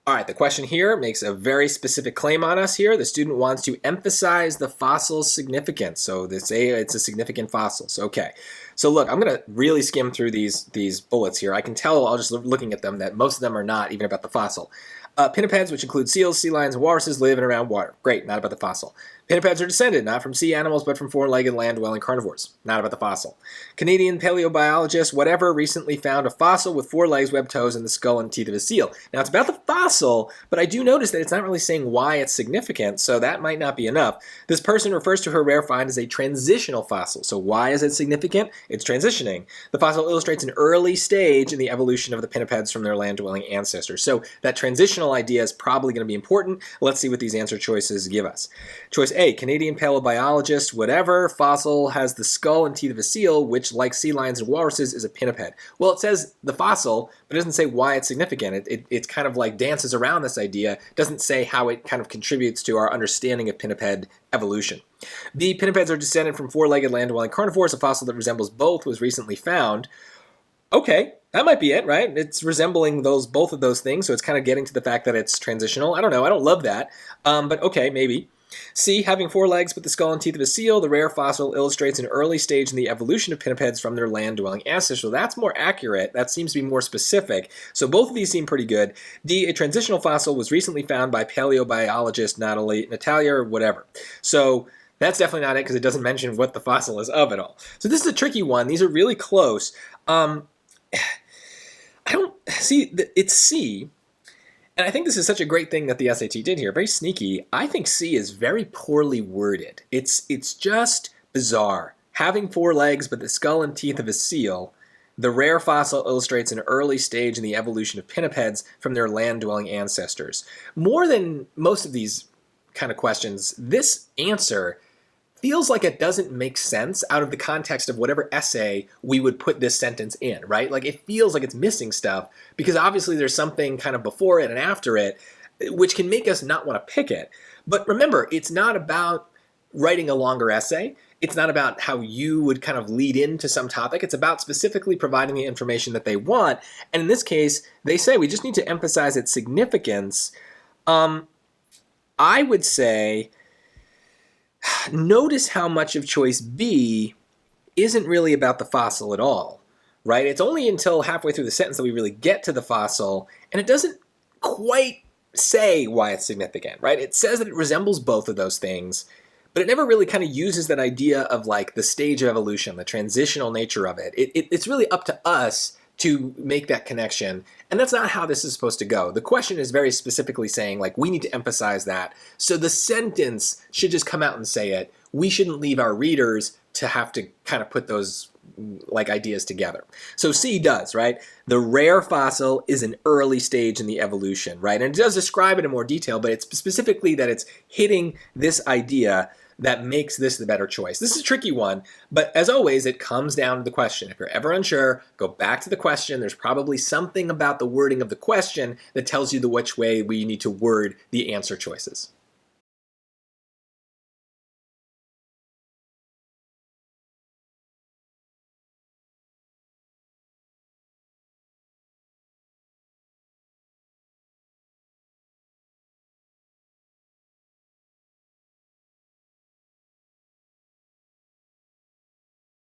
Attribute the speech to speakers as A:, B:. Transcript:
A: All right, the question here makes a very specific claim on us here. The student wants to emphasize the fossil's significance. So they say it's a significant fossil. So, okay. So look, I'm going to really skim through these bullets here. I can tell, I'll just looking at them, that most of them are not even about the fossil. Pinnipeds, which include seals, sea lions, and walruses, live in and around water. Great, not about the fossil. Pinnipeds are descended not from sea animals, but from four-legged land-dwelling carnivores. Not about the fossil. Canadian paleobiologist, whatever, recently found a fossil with 4 legs, webbed toes, and the skull and teeth of a seal. Now, it's about the fossil, but I do notice that it's not really saying why it's significant, so that might not be enough. This person refers to her rare find as a transitional fossil. So why is it significant? It's transitioning. The fossil illustrates an early stage in the evolution of the pinnipeds from their land-dwelling ancestors. So that transitional idea is probably going to be important. Let's see what these answer choices give us. Choice A, Canadian paleobiologist, whatever, fossil has the skull and teeth of a seal, which, like sea lions and walruses, is a pinniped. Well, it says the fossil, but it doesn't say why it's significant. It's kind of like dances around this idea, doesn't say how it kind of contributes to our understanding of pinniped evolution. B, pinnipeds are descended from four-legged land-dwelling carnivores. A fossil that resembles both was recently found. Okay, that might be it, right? It's resembling both of those things, so it's kind of getting to the fact that it's transitional. I don't know. I don't love that, but okay, maybe. C, having 4 legs but the skull and teeth of a seal, the rare fossil illustrates an early stage in the evolution of pinnipeds from their land-dwelling ancestors. So that's more accurate. That seems to be more specific. So both of these seem pretty good. D, a transitional fossil was recently found by paleobiologist Natalia or whatever. So that's definitely not it because it doesn't mention what the fossil is of at all. So this is a tricky one. These are really close. I don't see, it's C. And I think this is such a great thing that the SAT did here. Very sneaky. I think C is very poorly worded. It's just bizarre. Having 4 legs but the skull and teeth of a seal, the rare fossil illustrates an early stage in the evolution of pinnipeds from their land-dwelling ancestors. More than most of these kind of questions, this answer feels like it doesn't make sense out of the context of whatever essay we would put this sentence in, right? Like it feels like it's missing stuff because obviously there's something kind of before it and after it which can make us not want to pick it. But remember, it's not about writing a longer essay. It's not about how you would kind of lead into some topic. It's about specifically providing the information that they want. And in this case, they say we just need to emphasize its significance. I would say, notice how much of choice B isn't really about the fossil at all, right? It's only until halfway through the sentence that we really get to the fossil, and it doesn't quite say why it's significant, right? It says that it resembles both of those things, but it never really kind of uses that idea of like the stage of evolution, the transitional nature of it. It's really up to us to make that connection. And that's not how this is supposed to go. The question is very specifically saying, like, we need to emphasize that. So the sentence should just come out and say it. We shouldn't leave our readers to have to kind of put those like ideas together. So C does, right? The rare fossil is an early stage in the evolution, right? And it does describe it in more detail, but it's specifically that it's hitting this idea that makes this the better choice. This is a tricky one, but as always, it comes down to the question. If you're ever unsure, go back to the question. There's probably something about the wording of the question that tells you which way we need to word the answer choices.